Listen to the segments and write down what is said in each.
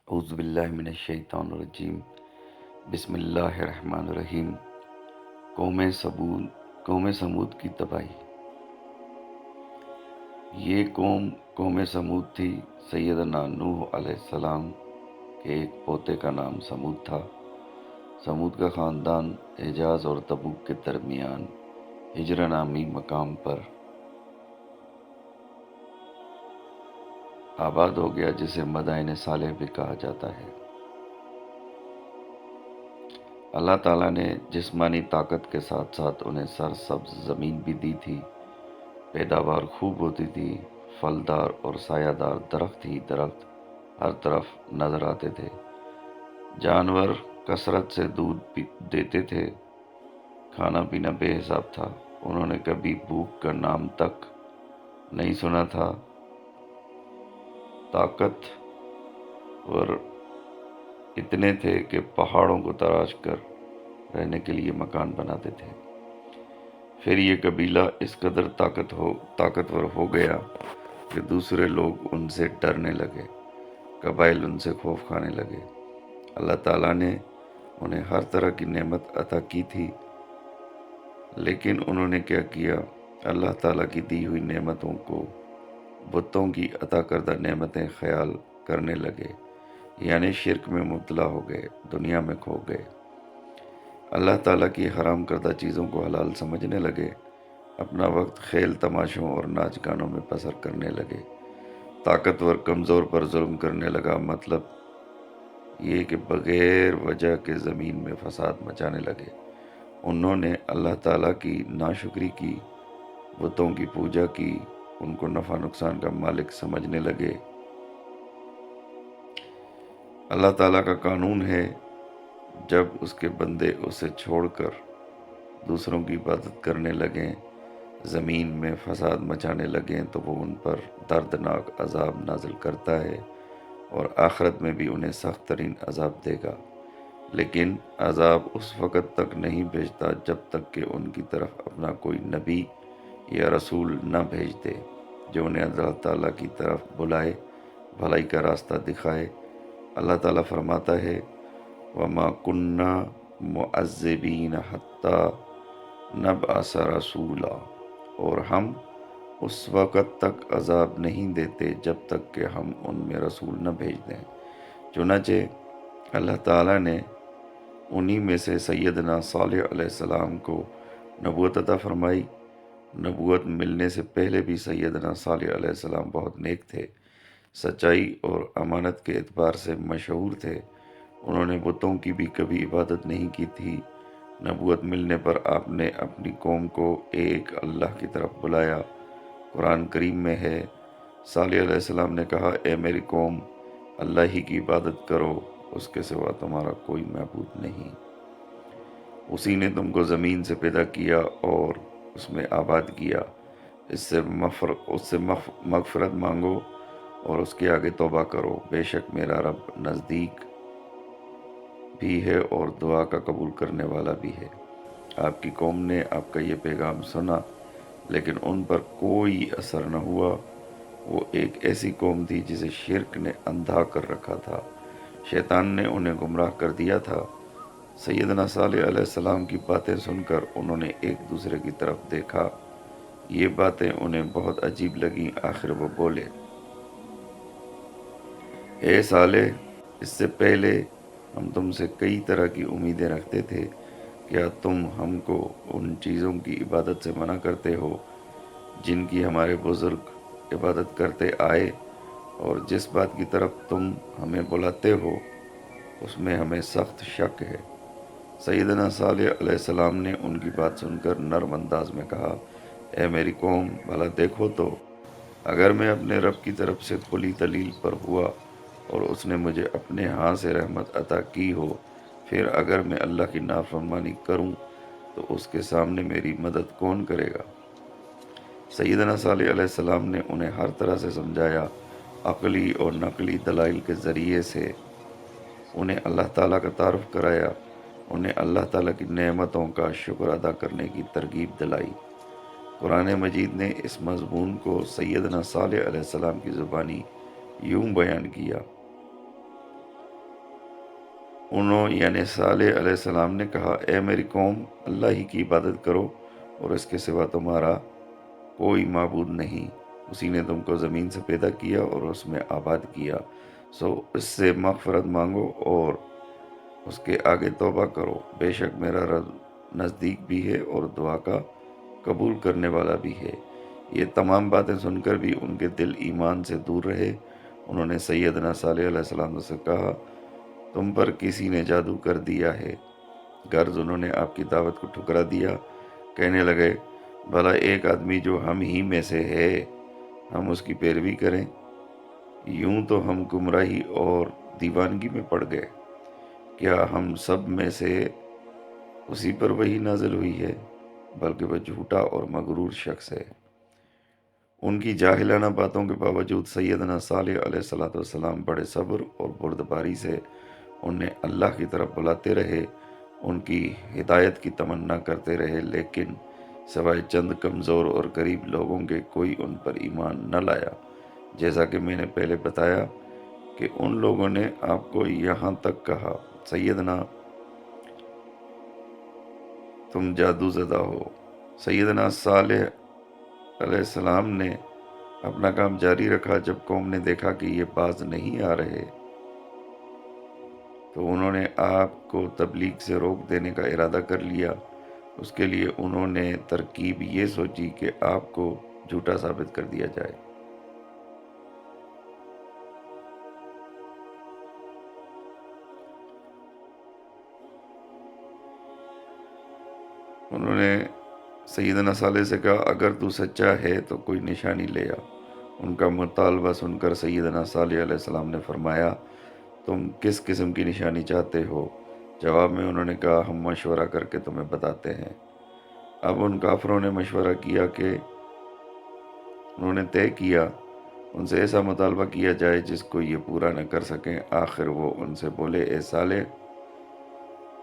اعوذ باللہ من الشیطان الرجیم۔ بسم اللہ الرحمن الرحیم۔ قوم سمود کی تباہی۔ یہ قوم سمود تھی۔ سیدنا نوح علیہ السلام کے ایک پوتے کا نام سمود تھا۔ سمود کا خاندان حجاز اور تبوک کے درمیان ہجر نامی مقام پر آباد ہو گیا، جسے مدائن صالح بھی کہا جاتا ہے۔ اللہ تعالیٰ نے جسمانی طاقت کے ساتھ ساتھ انہیں سرسبز زمین بھی دی تھی۔ پیداوار خوب ہوتی تھی۔ پھلدار اور سایہ دار درخت ہی درخت ہر طرف نظر آتے تھے۔ جانور کثرت سے دودھ دیتے تھے۔ کھانا پینا بے حساب تھا۔ انہوں نے کبھی بھوک کا نام تک نہیں سنا تھا۔ طاقتور اتنے تھے کہ پہاڑوں کو تراش کر رہنے کے لیے مکان بناتے تھے۔ پھر یہ قبیلہ اس قدر طاقتور ہو گیا کہ دوسرے لوگ ان سے ڈرنے لگے، قبائل ان سے خوف کھانے لگے۔ اللہ تعالیٰ نے انہیں ہر طرح کی نعمت عطا کی تھی، لیکن انہوں نے کیا کیا؟ اللہ تعالیٰ کی دی ہوئی نعمتوں کو بتوں کی عطا کردہ نعمتیں خیال کرنے لگے، یعنی شرک میں مبتلا ہو گئے، دنیا میں کھو گئے۔ اللہ تعالیٰ کی حرام کردہ چیزوں کو حلال سمجھنے لگے، اپنا وقت کھیل تماشوں اور ناچ گانوں میں بسر کرنے لگے۔ طاقتور کمزور پر ظلم کرنے لگا، مطلب یہ کہ بغیر وجہ کے زمین میں فساد مچانے لگے۔ انہوں نے اللہ تعالیٰ کی ناشکری کی، بتوں کی پوجا کی، ان کو نفع نقصان کا مالک سمجھنے لگے۔ اللہ تعالیٰ کا قانون ہے، جب اس کے بندے اسے چھوڑ کر دوسروں کی عبادت کرنے لگیں، زمین میں فساد مچانے لگیں، تو وہ ان پر دردناک عذاب نازل کرتا ہے اور آخرت میں بھی انہیں سخت ترین عذاب دے گا۔ لیکن عذاب اس وقت تک نہیں بھیجتا جب تک کہ ان کی طرف اپنا کوئی نبی یا رسول نہ بھیج دے جو انہیں اللہ تعالیٰ کی طرف بلائے، بھلائی کا راستہ دکھائے۔ اللہ تعالیٰ فرماتا ہے، وَمَا كُنَّا مُعَذِّبِينَ حَتَّى نَبْعَثَ رَسُولًا، اور ہم اس وقت تک عذاب نہیں دیتے جب تک کہ ہم ان میں رسول نہ بھیج دیں۔ چنانچہ اللہ تعالیٰ نے انہی میں سے سیدنا صالح علیہ السلام کو نبوت عطا فرمائی۔ نبوت ملنے سے پہلے بھی سیدنا صالح علیہ السلام بہت نیک تھے، سچائی اور امانت کے اعتبار سے مشہور تھے۔ انہوں نے بتوں کی بھی کبھی عبادت نہیں کی تھی۔ نبوت ملنے پر آپ نے اپنی قوم کو ایک اللہ کی طرف بلایا۔ قرآن کریم میں ہے، صالح علیہ السلام نے کہا، اے میری قوم، اللہ ہی کی عبادت کرو، اس کے سوا تمہارا کوئی معبود نہیں۔ اسی نے تم کو زمین سے پیدا کیا اور اس میں آباد کیا۔ اس سے مغفرت مانگو اور اس کے آگے توبہ کرو، بے شک میرا رب نزدیک بھی ہے اور دعا کا قبول کرنے والا بھی ہے۔ آپ کی قوم نے آپ کا یہ پیغام سنا، لیکن ان پر کوئی اثر نہ ہوا۔ وہ ایک ایسی قوم تھی جسے شرک نے اندھا کر رکھا تھا، شیطان نے انہیں گمراہ کر دیا تھا۔ سیدنا صالح علیہ السلام کی باتیں سن کر انہوں نے ایک دوسرے کی طرف دیکھا۔ یہ باتیں انہیں بہت عجیب لگیں۔ آخر وہ بولے، اے صالح، اس سے پہلے ہم تم سے کئی طرح کی امیدیں رکھتے تھے۔ کیا تم ہم کو ان چیزوں کی عبادت سے منع کرتے ہو جن کی ہمارے بزرگ عبادت کرتے آئے، اور جس بات کی طرف تم ہمیں بلاتے ہو اس میں ہمیں سخت شک ہے۔ سیدنا صالح علیہ السلام نے ان کی بات سن کر نرم انداز میں کہا، اے میری قوم، بھلا دیکھو تو، اگر میں اپنے رب کی طرف سے کھلی دلیل پر ہوا اور اس نے مجھے اپنے ہاں سے رحمت عطا کی ہو، پھر اگر میں اللہ کی نافرمانی کروں تو اس کے سامنے میری مدد کون کرے گا؟ سیدنا صالح علیہ السلام نے انہیں ہر طرح سے سمجھایا، عقلی اور نقلی دلائل کے ذریعے سے انہیں اللہ تعالیٰ کا تعارف کرایا، انہیں اللہ تعالیٰ کی نعمتوں کا شکر ادا کرنے کی ترغیب دلائی۔ قرآن مجید نے اس مضمون کو سیدنا صالح علیہ السلام کی زبانی یوں بیان کیا، انہوں یعنی صالح علیہ السلام نے کہا، اے میری قوم، اللہ ہی کی عبادت کرو اور اس کے سوا تمہارا کوئی معبود نہیں۔ اسی نے تم کو زمین سے پیدا کیا اور اس میں آباد کیا، سو اس سے مغفرت مانگو اور اس کے آگے توبہ کرو۔ بے شک میرا رب نزدیک بھی ہے اور دعا کا قبول کرنے والا بھی ہے۔ یہ تمام باتیں سن کر بھی ان کے دل ایمان سے دور رہے۔ انہوں نے سیدنا صالح علیہ السلام سے کہا، تم پر کسی نے جادو کر دیا ہے۔ غرض انہوں نے آپ کی دعوت کو ٹھکرا دیا۔ کہنے لگے، بھلا ایک آدمی جو ہم ہی میں سے ہے، ہم اس کی پیروی کریں؟ یوں تو ہم گمراہی اور دیوانگی میں پڑ گئے۔ کیا ہم سب میں سے اسی پر وحی نازل ہوئی ہے؟ بلکہ وہ جھوٹا اور مغرور شخص ہے۔ ان کی جاہلانہ باتوں کے باوجود سیدنا صالح علیہ السلام بڑے صبر اور بردباری سے انہیں اللہ کی طرف بلاتے رہے، ان کی ہدایت کی تمنا کرتے رہے، لیکن سوائے چند کمزور اور غریب لوگوں کے کوئی ان پر ایمان نہ لایا۔ جیسا کہ میں نے پہلے بتایا کہ ان لوگوں نے آپ کو یہاں تک کہا، سیدنا تم جادو زدہ ہو۔ سیدنا صالح علیہ السلام نے اپنا کام جاری رکھا۔ جب قوم نے دیکھا کہ یہ باز نہیں آ رہے تو انہوں نے آپ کو تبلیغ سے روک دینے کا ارادہ کر لیا۔ اس کے لیے انہوں نے ترکیب یہ سوچی کہ آپ کو جھوٹا ثابت کر دیا جائے۔ انہوں نے سیدنا صالح سے کہا، اگر تو سچا ہے تو کوئی نشانی لے آ۔ ان کا مطالبہ سن کر سیدنا صالح علیہ السلام نے فرمایا، تم کس قسم کی نشانی چاہتے ہو؟ جواب میں انہوں نے کہا، ہم مشورہ کر کے تمہیں بتاتے ہیں۔ اب ان کافروں نے مشورہ کیا کہ انہوں نے طے کیا ان سے ایسا مطالبہ کیا جائے جس کو یہ پورا نہ کر سکیں۔ آخر وہ ان سے بولے، اے صالح،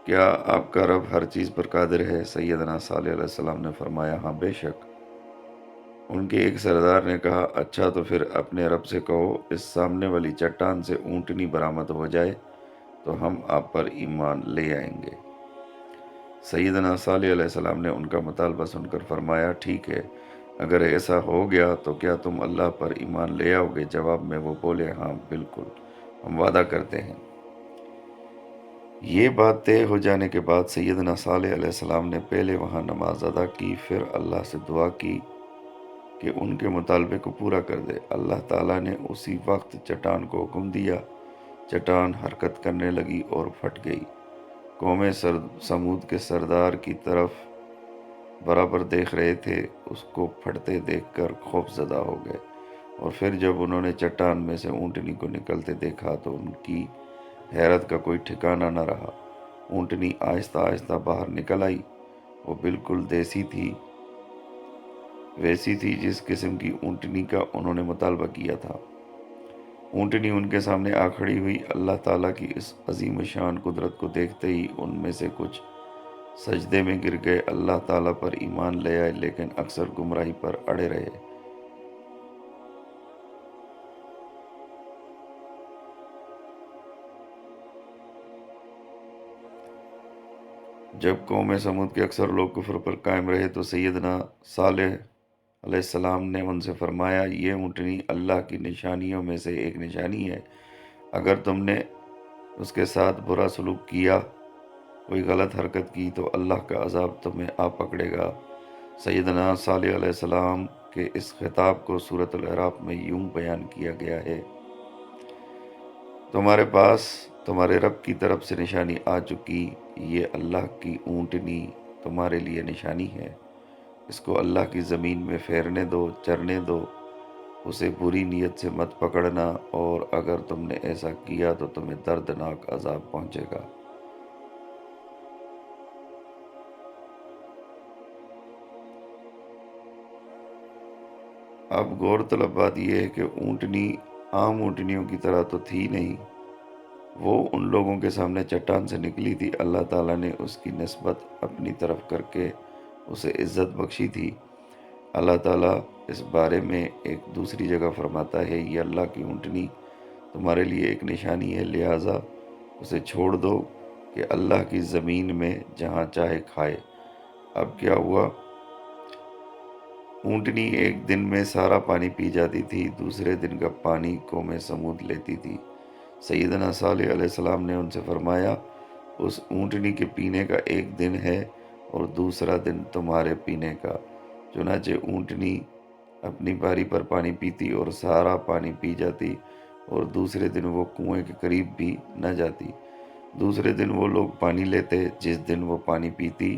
کیا آپ کا رب ہر چیز پر قادر ہے؟ سیدنا صالح علیہ السلام نے فرمایا، ہاں بے شک۔ ان کے ایک سردار نے کہا، اچھا تو پھر اپنے رب سے کہو اس سامنے والی چٹان سے اونٹنی برآمد ہو جائے تو ہم آپ پر ایمان لے آئیں گے۔ سیدنا صالح علیہ السلام نے ان کا مطالبہ سن کر فرمایا، ٹھیک ہے، اگر ایسا ہو گیا تو کیا تم اللہ پر ایمان لے آؤ گے؟ جواب میں وہ بولے، ہاں بالکل، ہم وعدہ کرتے ہیں۔ یہ بات طے ہو جانے کے بعد سیدنا صالح علیہ السلام نے پہلے وہاں نماز ادا کی، پھر اللہ سے دعا کی کہ ان کے مطالبے کو پورا کر دے۔ اللہ تعالیٰ نے اسی وقت چٹان کو حکم دیا، چٹان حرکت کرنے لگی اور پھٹ گئی۔ قوم سمود کے سردار کی طرف برابر دیکھ رہے تھے، اس کو پھٹتے دیکھ کر خوف زدہ ہو گئے، اور پھر جب انہوں نے چٹان میں سے اونٹنی کو نکلتے دیکھا تو ان کی حیرت کا کوئی ٹھکانہ نہ رہا۔ اونٹنی آہستہ آہستہ باہر نکل آئی۔ وہ بالکل ویسی تھی جس قسم کی اونٹنی کا انہوں نے مطالبہ کیا تھا۔ اونٹنی ان کے سامنے آ کھڑی ہوئی۔ اللہ تعالیٰ کی اس عظیم شان قدرت کو دیکھتے ہی ان میں سے کچھ سجدے میں گر گئے، اللہ تعالیٰ پر ایمان لے آئے، لیکن اکثر گمراہی پر اڑے رہے۔ جب قوم سمود کے اکثر لوگ کفر پر قائم رہے تو سیدنا صالح علیہ السلام نے ان سے فرمایا، یہ اونٹنی اللہ کی نشانیوں میں سے ایک نشانی ہے۔ اگر تم نے اس کے ساتھ برا سلوک کیا، کوئی غلط حرکت کی تو اللہ کا عذاب تمہیں آ پکڑے گا۔ سیدنا صالح علیہ السلام کے اس خطاب کو سورۃ الاعراف میں یوں بیان کیا گیا ہے، تمہارے پاس تمہارے رب کی طرف سے نشانی آ چکی، یہ اللہ کی اونٹنی تمہارے لیے نشانی ہے۔ اس کو اللہ کی زمین میں پھیرنے دو، چرنے دو، اسے بری نیت سے مت پکڑنا، اور اگر تم نے ایسا کیا تو تمہیں دردناک عذاب پہنچے گا۔ اب غور طلب بات یہ ہے کہ اونٹنی عام اونٹنیوں کی طرح تو تھی نہیں، وہ ان لوگوں کے سامنے چٹان سے نکلی تھی۔ اللہ تعالیٰ نے اس کی نسبت اپنی طرف کر کے اسے عزت بخشی تھی۔ اللہ تعالیٰ اس بارے میں ایک دوسری جگہ فرماتا ہے، یہ اللہ کی اونٹنی تمہارے لیے ایک نشانی ہے، لہٰذا اسے چھوڑ دو کہ اللہ کی زمین میں جہاں چاہے کھائے۔ اب کیا ہوا، اونٹنی ایک دن میں سارا پانی پی جاتی تھی، دوسرے دن کا پانی قوم سمود لیتی تھی۔ سیدنا صالح علیہ السلام نے ان سے فرمایا، اس اونٹنی کے پینے کا ایک دن ہے اور دوسرا دن تمہارے پینے کا۔ چنانچہ اونٹنی اپنی باری پر پانی پیتی اور سارا پانی پی جاتی، اور دوسرے دن وہ کنویں کے قریب بھی نہ جاتی۔ دوسرے دن وہ لوگ پانی لیتے، جس دن وہ پانی پیتی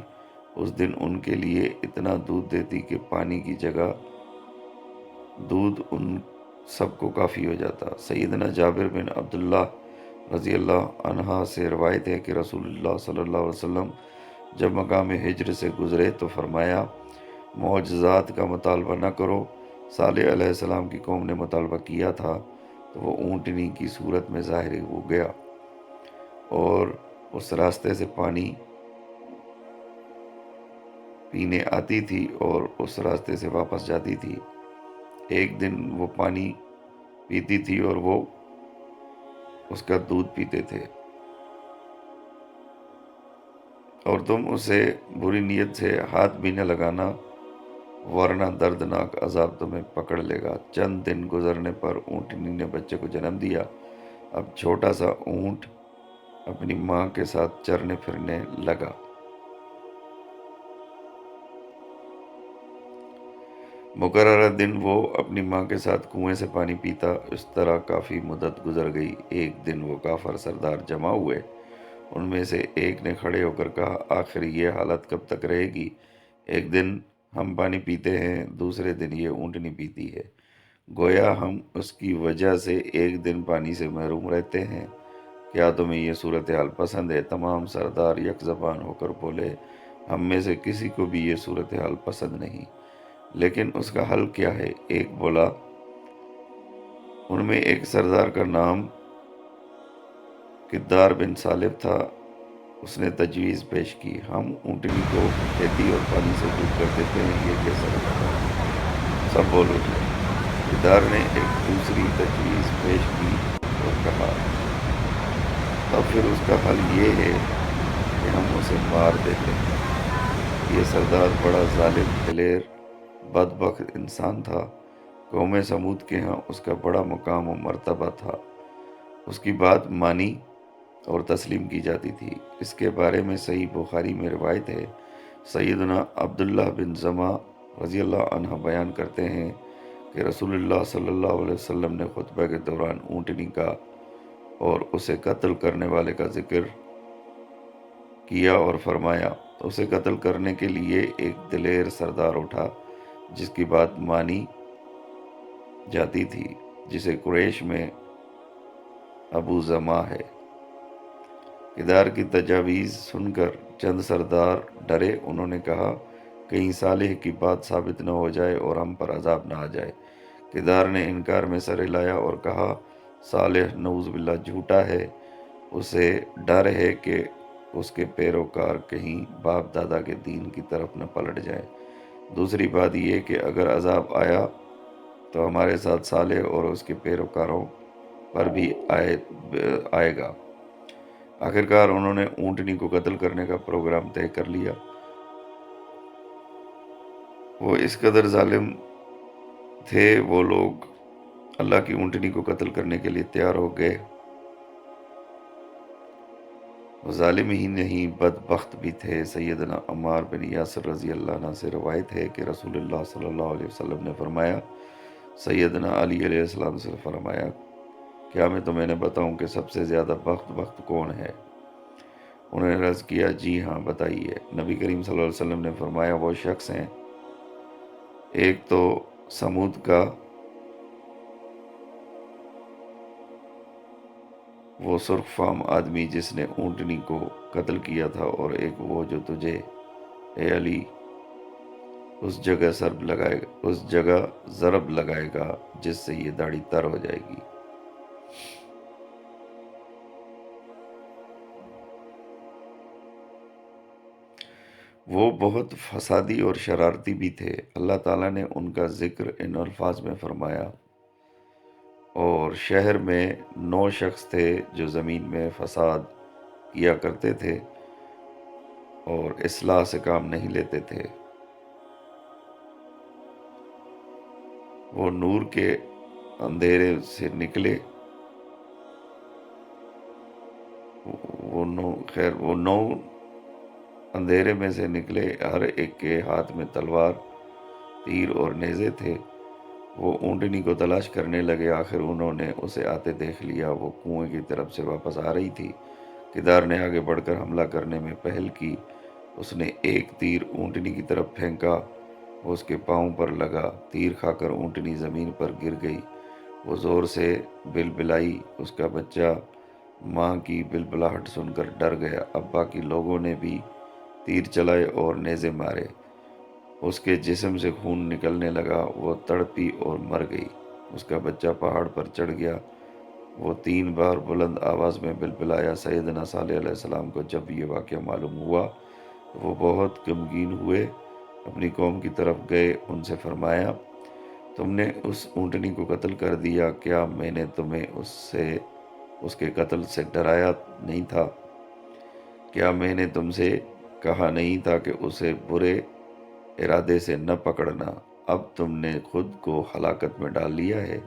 اس دن ان کے لیے اتنا دودھ دیتی کہ پانی کی جگہ دودھ ان سب کو کافی ہو جاتا۔ سیدنا جابر بن عبداللہ رضی اللہ عنہ سے روایت ہے کہ رسول اللہ صلی اللہ علیہ وسلم جب مقام ہجر سے گزرے تو فرمایا، معجزات کا مطالبہ نہ کرو۔ صالح علیہ السلام کی قوم نے مطالبہ کیا تھا تو وہ اونٹنی کی صورت میں ظاہر ہو گیا اور اس راستے سے پانی پینے آتی تھی اور اس راستے سے واپس جاتی تھی۔ ایک دن وہ پانی پیتی تھی اور وہ اس کا دودھ پیتے تھے، اور تم اسے بری نیت سے ہاتھ بھی نہ لگانا، ورنہ دردناک عذاب تمہیں پکڑ لے گا۔ چند دن گزرنے پر اونٹنی نے بچے کو جنم دیا۔ اب چھوٹا سا اونٹ اپنی ماں کے ساتھ چرنے پھرنے لگا۔ مقررہ دن وہ اپنی ماں کے ساتھ کنویں سے پانی پیتا۔ اس طرح کافی مدت گزر گئی۔ ایک دن وہ کافر سردار جمع ہوئے۔ ان میں سے ایک نے کھڑے ہو کر کہا، آخر یہ حالت کب تک رہے گی؟ ایک دن ہم پانی پیتے ہیں، دوسرے دن یہ اونٹنی پیتی ہے، گویا ہم اس کی وجہ سے ایک دن پانی سے محروم رہتے ہیں۔ کیا تمہیں یہ صورتحال پسند ہے؟ تمام سردار یک زبان ہو کر بولے، ہم میں سے کسی کو بھی یہ صورتحال پسند نہیں، لیکن اس کا حل کیا ہے؟ ایک بولا، ان میں ایک سردار کا نام کدار بن سالب تھا۔ اس نے تجویز پیش کی، ہم اونٹنی کو کھیتی اور پانی سے دور کر دیتے ہیں، یہ کیسا لگتا ہے؟ سب بول اٹھے۔ کدار نے ایک دوسری تجویز پیش کی اور کہا، اب پھر اس کا حل یہ ہے کہ ہم اسے مار دیتے ہیں۔ یہ سردار بڑا ظالم، دلیر، بدبخت انسان تھا۔ قوم سمود کے ہاں اس کا بڑا مقام و مرتبہ تھا۔ اس کی بات مانی اور تسلیم کی جاتی تھی۔ اس کے بارے میں صحیح بخاری میں روایت ہے۔ سیدنا عبداللہ بن زمع رضی اللہ عنہ بیان کرتے ہیں کہ رسول اللہ صلی اللہ علیہ وسلم نے خطبہ کے دوران اونٹنی کا اور اسے قتل کرنے والے کا ذکر کیا اور فرمایا، اسے قتل کرنے کے لیے ایک دلیر سردار اٹھا جس کی بات مانی جاتی تھی، جسے قریش میں ابو زمع ہے۔ کدار کی تجاویز سن کر چند سردار ڈرے۔ انہوں نے کہا، کہیں صالح کی بات ثابت نہ ہو جائے اور ہم پر عذاب نہ آ جائے۔ کدار نے انکار میں سر ہلایا اور کہا، صالح نعوذ باللہ جھوٹا ہے، اسے ڈر ہے کہ اس کے پیروکار کہیں باپ دادا کے دین کی طرف نہ پلٹ جائیں۔ دوسری بات یہ کہ اگر عذاب آیا تو ہمارے ساتھ صالح اور اس کے پیروکاروں پر بھی آئے گا۔ آخرکار انہوں نے اونٹنی کو قتل کرنے کا پروگرام طے کر لیا۔ وہ اس قدر ظالم تھے، وہ لوگ اللہ کی اونٹنی کو قتل کرنے کے لیے تیار ہو گئے۔ وہ ظالم ہی نہیں، بدبخت بھی تھے۔ سیدنا عمار بن یاسر رضی اللہ عنہ سے روایت ہے کہ رسول اللہ صلی اللہ علیہ وسلم نے فرمایا، سیدنا علی علیہ السلام سے فرمایا، کیا میں تمہیں نہ بتاؤں کہ سب سے زیادہ بخت کون ہے؟ انہوں نے عرض کیا، جی ہاں بتائیے۔ نبی کریم صلی اللہ علیہ وسلم نے فرمایا، وہ شخص ہیں، ایک تو سمود کا وہ سرخ فام آدمی جس نے اونٹنی کو قتل کیا تھا، اور ایک وہ جو تجھے اے علی اس جگہ ضرب لگائے گا جس سے یہ داڑھی تر ہو جائے گی۔ وہ بہت فسادی اور شرارتی بھی تھے۔ اللہ تعالیٰ نے ان کا ذکر ان الفاظ میں فرمایا، اور شہر میں 9 شخص تھے جو زمین میں فساد کیا کرتے تھے اور اصلاح سے کام نہیں لیتے تھے۔ وہ نور کے اندھیرے سے نکلے، وہ نو اندھیرے میں سے نکلے، ہر ایک کے ہاتھ میں تلوار، تیر اور نیزے تھے۔ وہ اونٹنی کو تلاش کرنے لگے، آخر انہوں نے اسے آتے دیکھ لیا۔ وہ کنویں کی طرف سے واپس آ رہی تھی۔ کدار نے آگے بڑھ کر حملہ کرنے میں پہل کی۔ اس نے ایک تیر اونٹنی کی طرف پھینکا، وہ اس کے پاؤں پر لگا، تیر کھا کر اونٹنی زمین پر گر گئی۔ وہ زور سے بلبلائی، اس کا بچہ ماں کی بلبلاہٹ سن کر ڈر گیا۔ اب باقی لوگوں نے بھی تیر چلائے اور نیزے مارے۔ اس کے جسم سے خون نکلنے لگا، وہ تڑپی اور مر گئی۔ اس کا بچہ پہاڑ پر چڑھ گیا۔ وہ 3 بار بلند آواز میں بلبلایا۔ سیدنا صالح علیہ السلام کو جب یہ واقعہ معلوم ہوا تو وہ بہت غمگین ہوئے، اپنی قوم کی طرف گئے، ان سے فرمایا، تم نے اس اونٹنی کو قتل کر دیا، کیا میں نے تمہیں اس کے قتل سے ڈرایا نہیں تھا؟ کیا میں نے تم سے کہا نہیں تھا کہ اسے برے ارادے سے نہ پکڑنا؟ اب تم نے خود کو ہلاکت میں ڈال لیا ہے،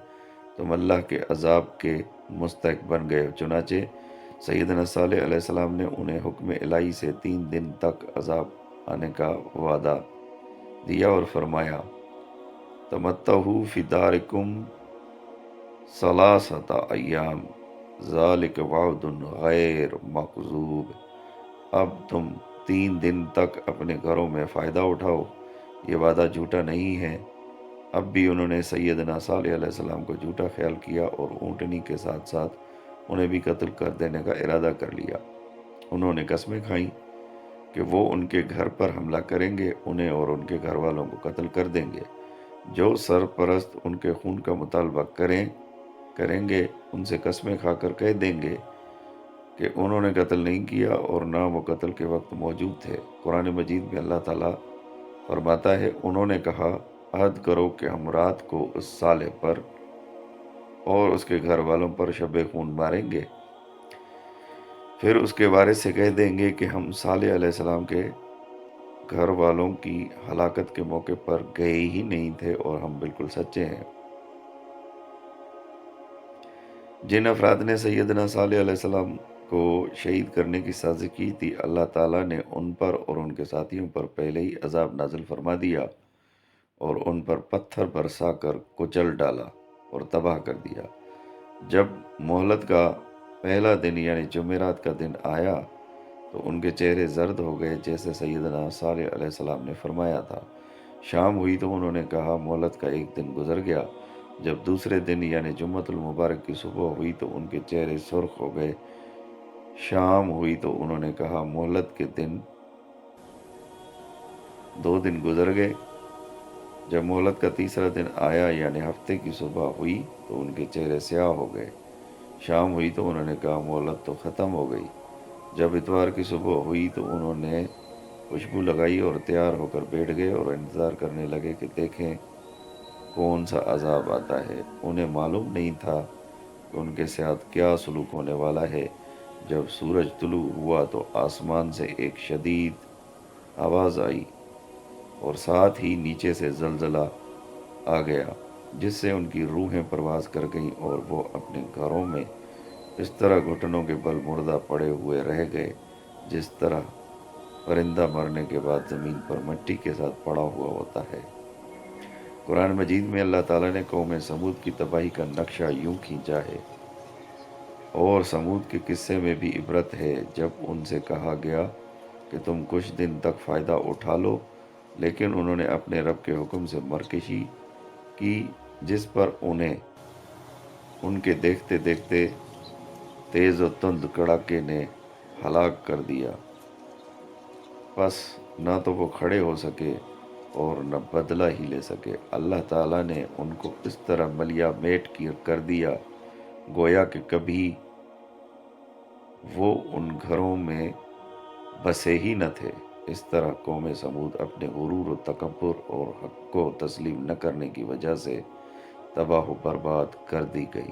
تم اللہ کے عذاب کے مستحق بن گئے ہو۔ چنانچہ سیدنا صالح علیہ السلام نے انہیں حکم الہی سے 3 دن تک عذاب آنے کا وعدہ دیا اور فرمایا، تمتعوا فی دارکم ثلاثۃ ایام ذالک وعد غیر مکذوب۔ اب تم 3 دن تک اپنے گھروں میں فائدہ اٹھاؤ، یہ وعدہ جھوٹا نہیں ہے۔ اب بھی انہوں نے سیدنا صالح علیہ السلام کو جھوٹا خیال کیا اور اونٹنی کے ساتھ ساتھ انہیں بھی قتل کر دینے کا ارادہ کر لیا۔ انہوں نے قسمیں کھائیں کہ وہ ان کے گھر پر حملہ کریں گے، انہیں اور ان کے گھر والوں کو قتل کر دیں گے۔ جو سرپرست ان کے خون کا مطالبہ کریں گے، ان سے قسمیں کھا کر کہہ دیں گے کہ انہوں نے قتل نہیں کیا اور نہ وہ قتل کے وقت موجود تھے۔ قرآن مجید میں اللہ تعالیٰ فرماتا ہے، انہوں نے کہا، عہد کرو کہ ہم رات کو اس صالح پر اور اس کے گھر والوں پر شب خون ماریں گے، پھر اس کے وارث سے کہہ دیں گے کہ ہم صالح علیہ السلام کے گھر والوں کی ہلاکت کے موقع پر گئے ہی نہیں تھے اور ہم بالکل سچے ہیں۔ جن افراد نے سیدنا صالح علیہ السلام کو شہید کرنے کی سازش کی تھی، اللہ تعالیٰ نے ان پر اور ان کے ساتھیوں پر پہلے ہی عذاب نازل فرما دیا اور ان پر پتھر برسا کر کچل ڈالا اور تباہ کر دیا۔ جب مہلت کا پہلا دن یعنی جمعرات کا دن آیا تو ان کے چہرے زرد ہو گئے، جیسے سیدنا صالح علیہ السلام نے فرمایا تھا۔ شام ہوئی تو انہوں نے کہا، مہلت کا ایک دن گزر گیا۔ جب دوسرے دن یعنی جمعۃ المبارک کی صبح ہوئی تو ان کے چہرے سرخ ہو گئے۔ شام ہوئی تو انہوں نے کہا، مہلت کے 2 دن گزر گئے۔ جب مہلت کا تیسرا دن آیا یعنی ہفتے کی صبح ہوئی تو ان کے چہرے سیاہ ہو گئے۔ شام ہوئی تو انہوں نے کہا، مہلت تو ختم ہو گئی۔ جب اتوار کی صبح ہوئی تو انہوں نے خوشبو لگائی اور تیار ہو کر بیٹھ گئے اور انتظار کرنے لگے کہ دیکھیں کون سا عذاب آتا ہے۔ انہیں معلوم نہیں تھا کہ ان کے ساتھ کیا سلوک ہونے والا ہے۔ جب سورج طلوع ہوا تو آسمان سے ایک شدید آواز آئی اور ساتھ ہی نیچے سے زلزلہ آ گیا، جس سے ان کی روحیں پرواز کر گئیں اور وہ اپنے گھروں میں اس طرح گھٹنوں کے بل مردہ پڑے ہوئے رہ گئے، جس طرح پرندہ مرنے کے بعد زمین پر مٹی کے ساتھ پڑا ہوا ہوتا ہے۔ قرآن مجید میں اللہ تعالیٰ نے قوم سمود کی تباہی کا نقشہ یوں کھینچا ہے، اور سمود کے قصے میں بھی عبرت ہے۔ جب ان سے کہا گیا کہ تم کچھ دن تک فائدہ اٹھا لو، لیکن انہوں نے اپنے رب کے حکم سے مرکشی کی، جس پر انہیں ان کے دیکھتے دیکھتے تیز و تند کڑاکے نے ہلاک کر دیا۔ پس نہ تو وہ کھڑے ہو سکے اور نہ بدلہ ہی لے سکے۔ اللہ تعالیٰ نے ان کو اس طرح ملیا میٹ کر دیا گویا کہ کبھی وہ ان گھروں میں بسے ہی نہ تھے۔ اس طرح قوم سمود اپنے غرور و تکبر اور حق کو تسلیم نہ کرنے کی وجہ سے تباہ و برباد کر دی گئی۔